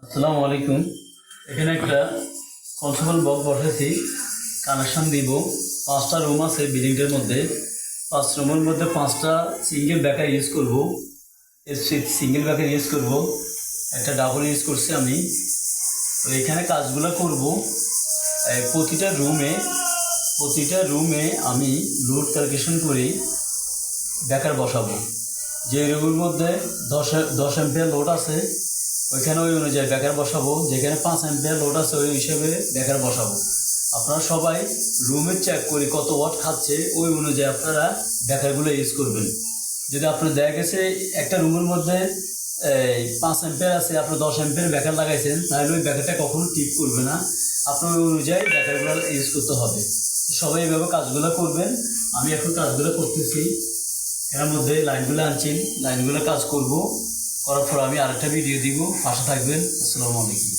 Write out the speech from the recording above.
আসসালামু আলাইকুম। এখানে একটা কনস্টেবল বক্স বসেছি, কানেকশন দিব। 5টা রুম আছে বিল্ডিংটার মধ্যে। 5 রুমের মধ্যে 5টা সিঙ্গেল ব্যাকার ইউজ করব। সিঙ্গেল ব্যাকার ইউজ করব, একটা ডাবল ইউজ করছি আমি। তো এখানে কাজগুলো করব। প্রতিটা রুমে আমি লোড ক্যালকুলেশন করে ব্যাকার বসাবো। যে রুমের মধ্যে 10 অ্যাম্পিয়ার লোড আছে ওইখানে ওই অনুযায়ী ব্যাকার বসাবো, যেখানে 5 অ্যাম্পিয়ার লোড আছে ওই হিসেবে ব্যাকার বসাবো। আপনারা সবাই রুমে চেক করে কত ওয়াট খাচ্ছে ওই অনুযায়ী আপনারা ব্যাকারগুলো ইউজ করবেন। যদি আপনার দেখা গেছে একটা রুমের মধ্যে 5 অ্যাম্পিয়ার আছে, আপনি 10 অ্যাম্পিয়ার ব্যাকার লাগাইছেন, তাহলে ওই ব্যাকারটা কখনো টিপ করবে না। আপনার ওই অনুযায়ী ব্যাকারগুলো ইউজ করতে হবে। সবাই এভাবে কাজগুলো করবেন। আমি এখন কাজগুলো করতেছি, এর মধ্যে লাইনগুলো আনছি, লাইনগুলো কাজ করব। করার পর আমি আরেকটা ভিডিও দিব, পাশে থাকবেন। আসসালামু আলাইকুম।